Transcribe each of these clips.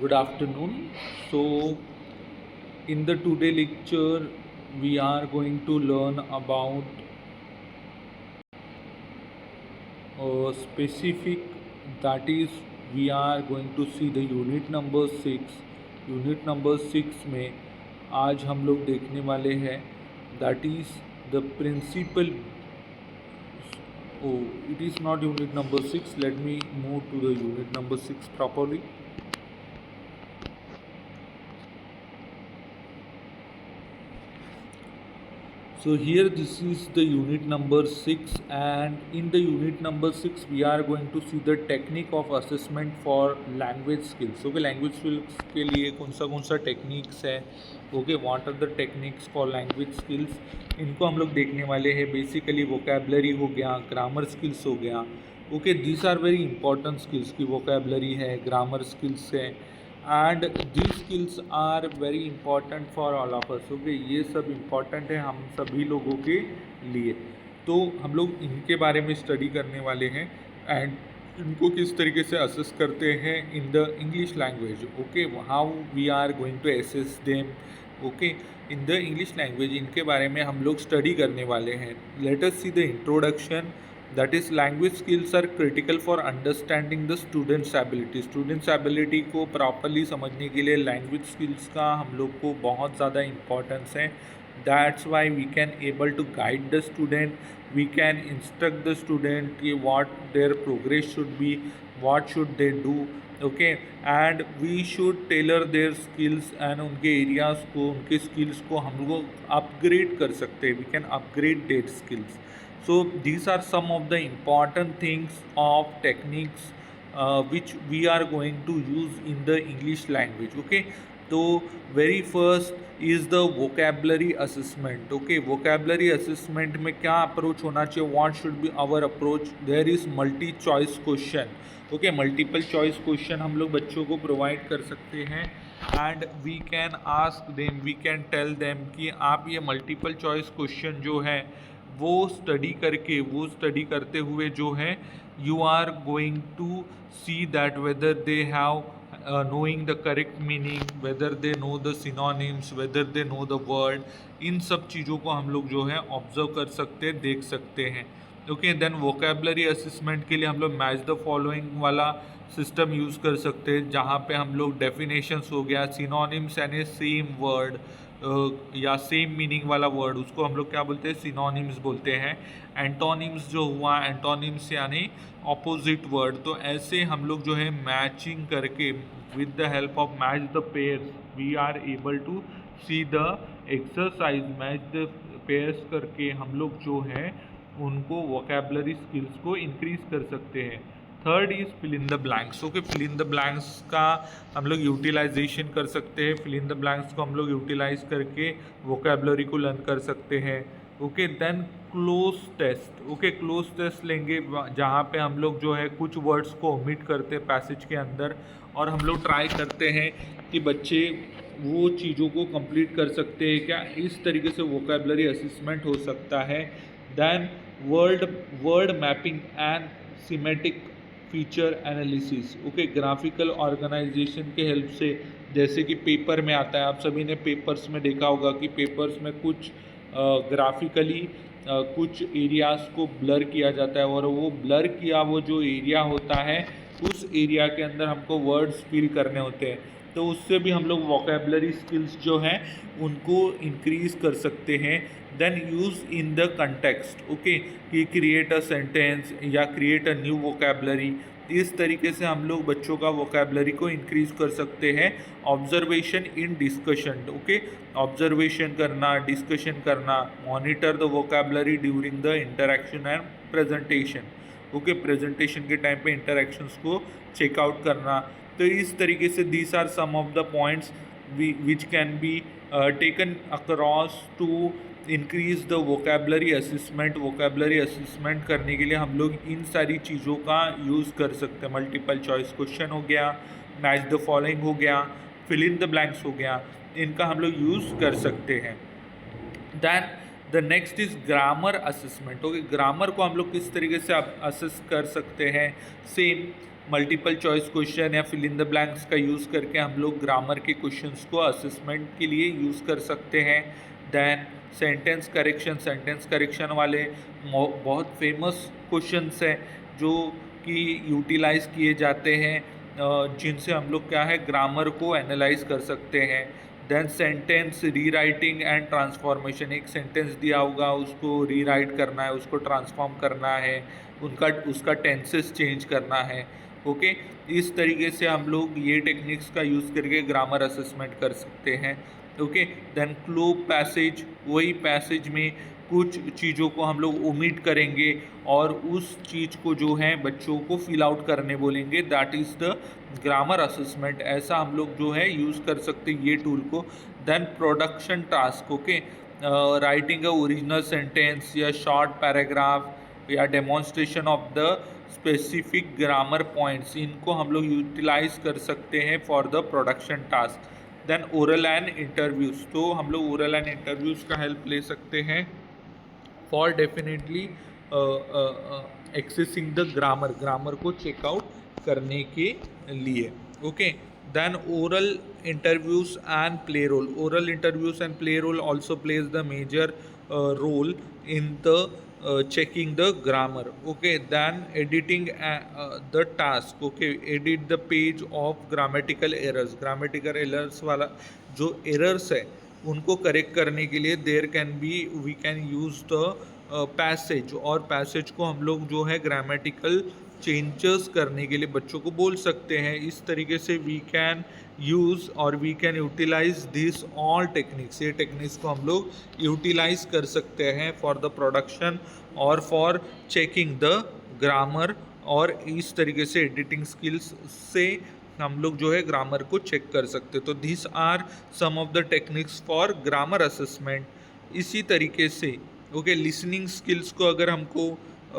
Good afternoon. So, in the today lecture, we are going to learn about a specific, that is, we are going to see the unit number 6. Unit number 6 में आज हम लोग देखने वाले हैं that is the principle. Oh, it is not unit number 6. Let me move to the unit number 6 properly. So here this is the unit number 6, and in the unit number 6 we are going to see the technique of assessment for language skills. Okay, language skills के लिए कौन सा techniques है. Okay, what are the techniques for language skills, इनको हम लोग देखने वाले हैं. बेसिकली वोकेबलरी हो गया, ग्रामर स्किल्स हो गया. Okay, these are very important skills की वोकेबलरी है, ग्रामर स्किल्स है, and these skills are very important for all of us. Okay, ये सब इम्पॉर्टेंट है हम सभी लोगों के लिए. तो हम लोग इनके बारे में स्टडी करने वाले हैं एंड इनको किस तरीके से असेस करते हैं in the English language. Okay, how we are going to assess them. Okay, in the English language इनके बारे में हम लोग स्टडी करने वाले हैं. Let us see the introduction. That is language skills are critical for understanding the students ability. Students ability को properly समझने के लिए लैंग्वेज स्किल्स का हम लोग को बहुत ज़्यादा इम्पॉर्टेंस है. That's why we can able to guide the student, we can instruct the student कि what their progress should be, what should they do. Okay, and we should tailor their skills and उनके areas को, उनके skills को हम लोग upgrade कर सकते हैं. We can upgrade their skills. So these are some of the important things of techniques which we are going to use in the English language. Okay, तो very first is the vocabulary assessment. Okay, vocabulary assessment में क्या approach होना चाहिए, what should be our approach. There is multi choice question. Okay, multiple choice question हम लोग बच्चों को provide कर सकते हैं and we can ask them, we can tell them कि आप ये multiple choice question जो है वो स्टडी करते हुए जो है you are going to see that whether they have knowing the correct meaning, whether they know the synonyms, whether they know the word. इन सब चीज़ों को हम लोग जो है ऑब्जर्व कर सकते हैं, देख सकते हैं. ओके, देन वोकेबलरी असेसमेंट के लिए हम लोग मैच द फॉलोइंग वाला सिस्टम यूज़ कर सकते हैं, जहाँ पे हम लोग डेफिनेशंस हो गया, सिनोनिम्स यानी सेम वर्ड या सेम मीनिंग वाला वर्ड, उसको हम लोग क्या बोलते हैं, सिनोनिम्स बोलते हैं. एंटोनिम्स जो हुआ, एंटोनिम्स यानी ऑपोजिट वर्ड. तो ऐसे हम लोग जो है मैचिंग करके with the help of match the pairs we are able to see the exercise. Match the pairs करके हम लोग जो है उनको वोकेबलरी स्किल्स को इंक्रीज कर सकते हैं. Third is fill in the blanks. Okay, fill in the blanks का हम लोग यूटिलाइजेशन कर सकते हैं. फिल इन द ब्लैंक्स को हम लोग यूटिलाइज करके वोकेबलरी को लर्न कर सकते हैं. Okay, then cloze test. Okay, cloze test लेंगे जहाँ पे हम लोग जो है कुछ वर्ड्स को ओमिट करते हैं पैसेज के अंदर, और हम लोग ट्राई करते हैं कि बच्चे वो चीज़ों को कंप्लीट कर सकते हैं क्या. इस तरीके से वोकेबलरी असेसमेंट हो सकता है. Then word mapping and semantic feature analysis. Okay, graphical organisation के हेल्प से, जैसे कि पेपर में आता है, आप सभी ने पेपर्स में देखा होगा कि पेपर्स में कुछ ग्राफिकली कुछ एरियाज़ को ब्लर किया जाता है, और वो ब्लर किया वो जो एरिया होता है उस एरिया के अंदर हमको वर्ड्स फिल करने होते हैं. तो उससे भी हम लोग वोकेबलरी स्किल्स जो हैं उनको इंक्रीज कर सकते हैं. Then use in the context. Okay, कि क्रिएट अ सेंटेंस या क्रिएट अ न्यू वोकेबलरी. इस तरीके से हम लोग बच्चों का वोकेबलरी को इंक्रीज कर सकते हैं. Observation in discussion. Okay, observation करना, डिस्कशन करना. Monitor the vocabulary during the interaction and presentation. Okay, presentation के टाइम पे इंटरेक्शंस को चेकआउट करना. तो इस तरीके से these are some of the points which can be taken across to increase the vocabulary assessment. Vocabulary assessment करने के लिए हम लोग इन सारी चीज़ों का यूज़ कर सकते हैं. मल्टीपल चॉइस क्वेश्चन हो गया, मैच द फॉलोइंग हो गया, फिल इन द ब्लैंक्स हो गया, इनका हम लोग यूज़ कर सकते हैं. Then the next is grammar assessment. Okay, grammar को हम लोग किस तरीके से असेस कर सकते हैं. सेम मल्टीपल चॉइस क्वेश्चन या फिल इन द ब्लैंक्स का यूज़ करके हम लोग ग्रामर के क्वेश्चंस को असेसमेंट के लिए यूज़ कर सकते हैं। देन सेंटेंस करेक्शन वाले बहुत फेमस क्वेश्चंस हैं जो कि यूटिलाइज किए जाते हैं, जिनसे हम लोग क्या है ग्रामर को एनालाइज कर सकते हैं। Then sentence rewriting and transformation, एक सेंटेंस दिया होगा उसको रीराइट करना है, उसको ट्रांसफॉर्म करना है, उसका टेंसेस चेंज करना है। ओके, इस तरीके से हम लोग ये टेक्निक्स का यूज़ करके ग्रामर असेसमेंट कर सकते हैं। ओके, देन क्लो पैसेज, वही पैसेज में कुछ चीज़ों को हम लोग ओमिट करेंगे और उस चीज़ को जो है बच्चों को फिल आउट करने बोलेंगे, that is the grammar assessment. ऐसा हम लोग जो है यूज़ कर सकते हैं ये टूल को। Then production task, okay, writing a original sentence या शॉर्ट पैराग्राफ या demonstration of the specific grammar points, इनको हम लोग यूटिलाइज कर सकते हैं for the production task. Then oral and interviews, तो हम लोग ओरल एंड इंटरव्यूज़ का हेल्प ले सकते हैं for definitely accessing the grammar को चेकआउट करने के लिए। Okay, then oral interviews and play role, oral interviews and play role also plays the major role in the checking the grammar. Okay, then editing the task. Okay, edit the page of grammatical errors वाला जो errors है उनको correct करने के लिए we can use the passage, और passage को हम लोग जो है ग्रामेटिकल चेंजेस करने के लिए बच्चों को बोल सकते हैं। इस तरीके से वी कैन यूज़ और we can utilize this all techniques, ये टेक्निक्स को हम लोग यूटिलाइज कर सकते हैं फॉर द प्रोडक्शन और फॉर चेकिंग द ग्रामर, और इस तरीके से एडिटिंग स्किल्स से हम लोग जो है ग्रामर को चेक कर सकते हैं। तो this are some of the techniques for grammar assessment. इसी तरीके से ओके, लिसनिंग स्किल्स को अगर हमको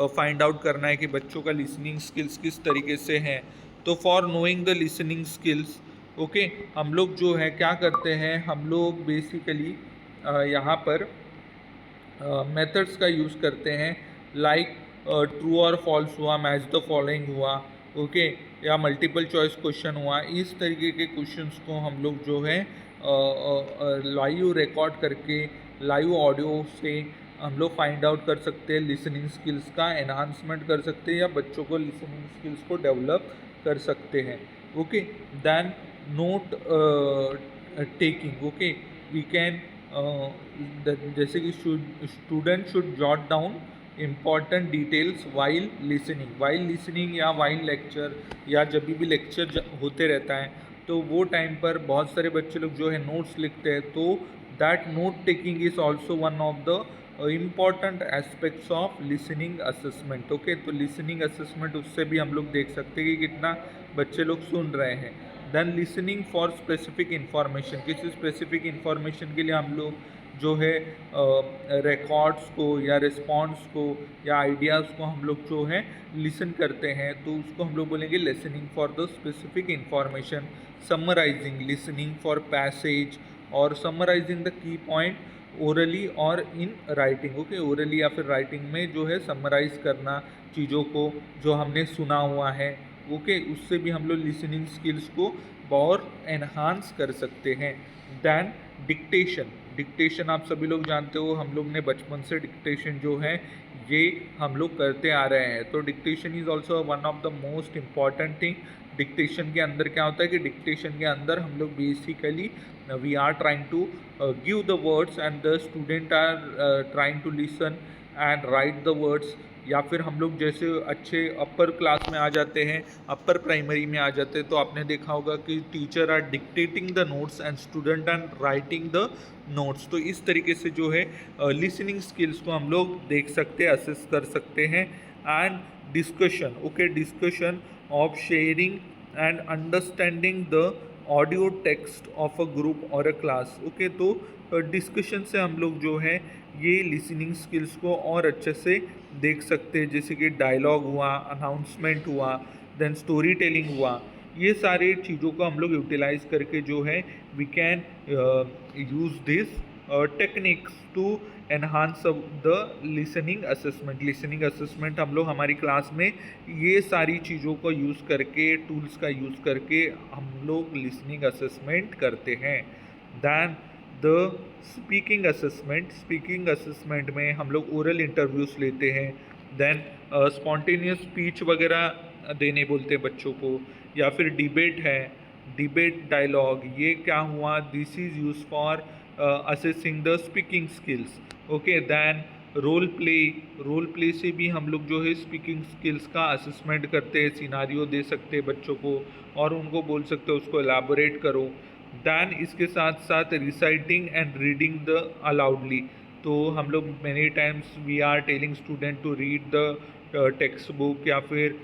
फाइंड आउट करना है कि बच्चों का लिसनिंग स्किल्स किस तरीके से हैं, तो for knowing the listening skills, okay, हम लोग जो है क्या करते हैं, हम लोग बेसिकली यहाँ पर मेथड्स का यूज़ करते हैं, लाइक ट्रू और फॉल्स हुआ, मैच द फॉलोइंग हुआ, ओके, या मल्टीपल चॉइस क्वेश्चन हुआ। इस तरीके के क्वेश्चंस को हम लोग जो है लाइव रिकॉर्ड करके लाइव ऑडियो से हम लोग फाइंड आउट कर सकते हैं, लिसनिंग स्किल्स का एनहांसमेंट कर सकते हैं या बच्चों को लिसनिंग स्किल्स को डेवलप कर सकते हैं। Okay, then note taking, okay, we can जैसे कि student should jot down important details while listening या वाइल लेक्चर, या जब भी लेक्चर होते रहता है तो वो टाइम पर बहुत सारे बच्चे लोग जो है नोट्स लिखते हैं, तो that note taking is also one of the important aspects of listening assessment. Okay, तो लिसनिंग असेसमेंट उससे भी हम लोग देख सकते हैं कि कितना बच्चे लोग सुन रहे हैं। Then listening for specific information, किसी स्पेसिफिक इन्फॉर्मेशन के लिए हम लोग जो है रिकॉर्ड्स को या रिस्पॉन्स को या आइडियाज़ को हम लोग जो है लिसन करते हैं, तो उसको हम लोग बोलेंगे listening for the specific information. Summarizing, listening for passage और summarizing the key point orally और इन राइटिंग। ओके, ओरली या फिर राइटिंग में जो है समराइज़ करना चीज़ों को जो हमने सुना हुआ है। ओके, उससे भी हम लोग लिसनिंग स्किल्स को और एनहांस कर सकते हैं। दैन डिक्टेशन आप सभी लोग जानते हो, हम लोग ने बचपन से डिक्टेशन जो है ये हम लोग करते आ रहे हैं, तो dictation is also one of the most important thing. Dictation के अंदर क्या होता है कि डिक्टेशन के अंदर हम लोग basically we are trying to give the words and the student are trying to listen and write the words, या फिर हम लोग जैसे अच्छे अपर क्लास में आ जाते हैं, अपर प्राइमरी में आ जाते हैं, तो आपने देखा होगा कि teacher are dictating the notes and student are writing the notes. तो इस तरीके से जो है लिसनिंग स्किल्स को हम लोग देख सकते हैं, असेस कर सकते हैं। And discussion, okay, discussion of sharing and understanding the audio text of a group और अ क्लास। ओके, तो डिस्कशन से हम लोग जो है ये लिसनिंग स्किल्स को और अच्छे से देख सकते हैं, जैसे कि डायलॉग हुआ, अनाउंसमेंट हुआ, देन स्टोरी टेलिंग हुआ, ये सारे चीज़ों को हम लोग यूटिलाइज करके जो है we can use this techniques to enhance the listening assessment. Listening assessment हम लोग हमारी क्लास में ये सारी चीज़ों को यूज़ करके, टूल्स का यूज़ करके हम लोग लिसनिंग असेसमेंट करते हैं। Then the speaking assessment. Speaking assessment में हम लोग ओरल इंटरव्यूज़ लेते हैं। दैन स्पॉन्टेनियस स्पीच वगैरह देने बोलते हैं बच्चों को, या फिर डिबेट है, डिबेट डायलॉग। ये क्या हुआ, this is use for assessing the speaking skills. Okay, then role play. Role play से भी हम लोग जो है स्पीकिंग स्किल्स का असेसमेंट करते हैं। सिनारियो दे सकते हैं बच्चों को और उनको बोल सकते हो उसको एलाबोरेट करो। दैन इसके साथ साथ reciting and reading the aloudly. तो हम लोग many times we are telling student to read the text book, या फिर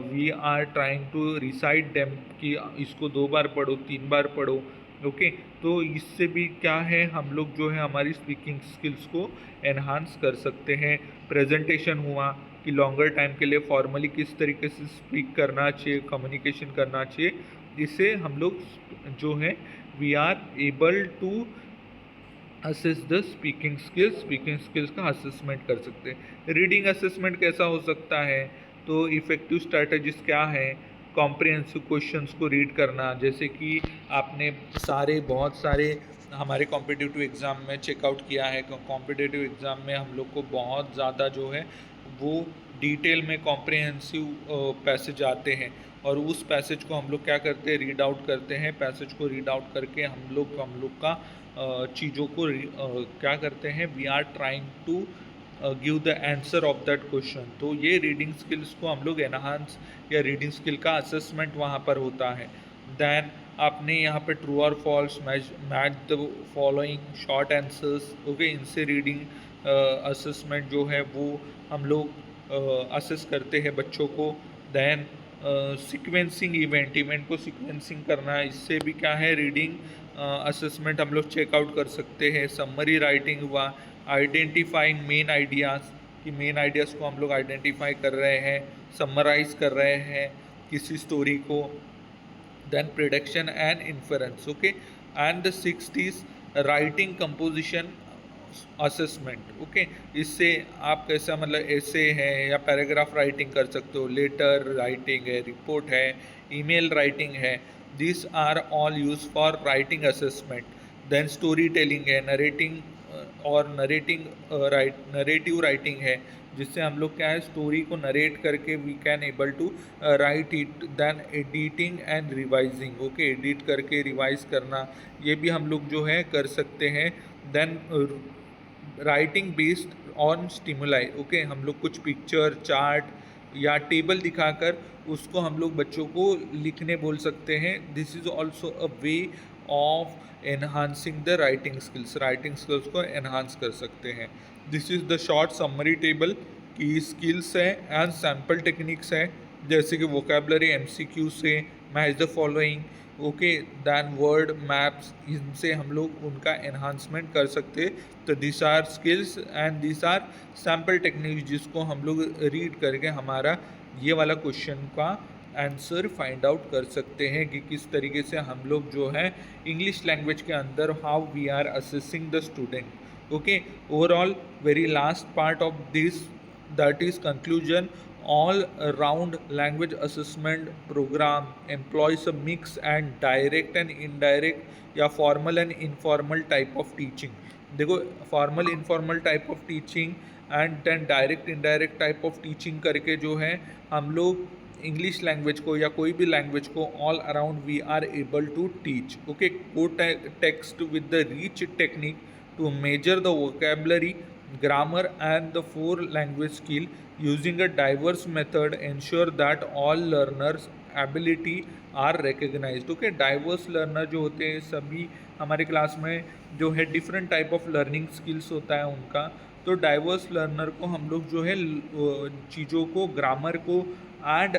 we are trying to recite them कि इसको 2 बार पढ़ो, 3 बार पढ़ो। ओके, तो इससे भी क्या है, हम लोग जो है हमारी स्पीकिंग स्किल्स को एनहांस कर सकते हैं। प्रेजेंटेशन हुआ कि लॉन्गर टाइम के लिए फॉर्मली किस तरीके से स्पीक करना चाहिए, कम्युनिकेशन करना चाहिए। इससे हम लोग जो है we are able to assess the speaking skills का असेसमेंट कर सकते हैं। रीडिंग असेसमेंट कैसा हो सकता है, तो इफ़ेक्टिव स्ट्रैटेजीज क्या है, कॉम्प्रिहेंसिव क्वेश्चंस को रीड करना। जैसे कि आपने बहुत सारे हमारे कॉम्पिटिटिव एग्ज़ाम में चेकआउट किया है। कॉम्पिटिटिव एग्ज़ाम में हम लोग को बहुत ज़्यादा जो है वो डिटेल में कॉम्प्रिहेंसिव पैसेज आते हैं, और उस पैसेज को हम लोग क्या करते हैं, रीड आउट करते हैं। पैसेज को रीड आउट करके हम लोग का चीज़ों को क्या करते हैं, we are trying to give the answer of that question. तो ये रीडिंग स्किल्स को हम लोग एनहांस, या रीडिंग स्किल का असेसमेंट वहाँ पर होता है। दैन आपने यहाँ पे ट्रू और false, match the following short answers. Okay, इनसे रीडिंग असेसमेंट जो है वो हम लोग असेस करते हैं बच्चों को। दैन सीक्वेंसिंग इवेंट को सीक्वेंसिंग करना, इससे भी क्या है रीडिंग असेसमेंट हम लोग चेकआउट कर सकते हैं। समरी राइटिंग हुआ, आइडेंटिफाइंग मेन आइडियाज़, कि मेन आइडियाज़ को हम लोग आइडेंटिफाई कर रहे हैं, समराइज कर रहे हैं किसी स्टोरी को। Then prediction and inference. Okay, and the sixth is writing composition assessment. Okay, इससे आप कैसा, मतलब ऐसे है या पैराग्राफ राइटिंग कर सकते हो, लेटर राइटिंग है, रिपोर्ट है, ईमेल राइटिंग है। This are all use for writing assessment. Then story telling है, नरेटिंग और नरेटिव राइटिंग है, जिससे हम लोग क्या है स्टोरी को नरेट करके we can able to write it. Then editing and revising. Okay, edit करके रिवाइज करना, ये भी हम लोग जो है कर सकते हैं। Then writing based on stimuli. Okay, हम लोग कुछ पिक्चर, चार्ट या टेबल दिखाकर उसको हम लोग बच्चों को लिखने बोल सकते हैं। This is also a way of enhancing the writing skills को एनहांस कर सकते हैं। This is the short summary table की स्किल्स है एंड सैम्पल टेक्निक्स है, जैसे कि वोकेबलरी, MCQ से, match the following. Okay, then word maps, इनसे हम लोग उनका एनहांसमेंट कर सकते हैं। तो this are skills and this are sample techniques, जिसको हम लोग रीड करके हमारा ये वाला क्वेश्चन का आंसर फाइंड आउट कर सकते हैं कि किस तरीके से हम लोग जो है इंग्लिश लैंग्वेज के अंदर how we are assessing the student. Okay, overall very last part of this, that is conclusion. All round language assessment program employs a mix and direct and indirect या formal and informal type of teaching। देखो, formal informal type of teaching and then direct indirect type of teaching करके जो है हम लोग English language को या कोई भी लैंग्वेज को all around we are able to teach. Okay, code text with the reach technique to measure the vocabulary, grammar and the four language skill using a diverse method ensure that all learners ability are recognized। Okay, diverse learner जो होते हैं सभी हमारे class में जो है different type of learning skills होता है उनका। तो डाइवर्स लर्नर को हम लोग जो है चीज़ों को, ग्रामर को एंड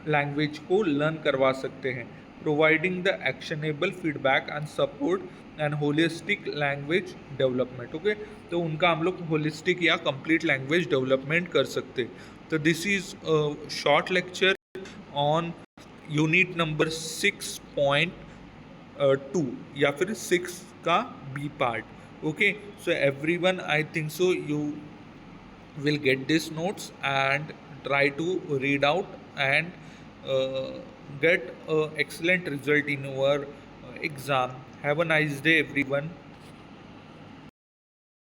लैंग्वेज को लर्न करवा सकते हैं, providing the actionable feedback and support and holistic language development. Okay, तो उनका हम लोग होलिस्टिक या कंप्लीट लैंग्वेज डेवलपमेंट कर सकते हैं। तो this is short lecture on unit number 6.2 या फिर 6 का B part. Okay, so everyone, I think so you will get these notes and try to read out and uh, get a excellent result in your exam. Have a nice day everyone.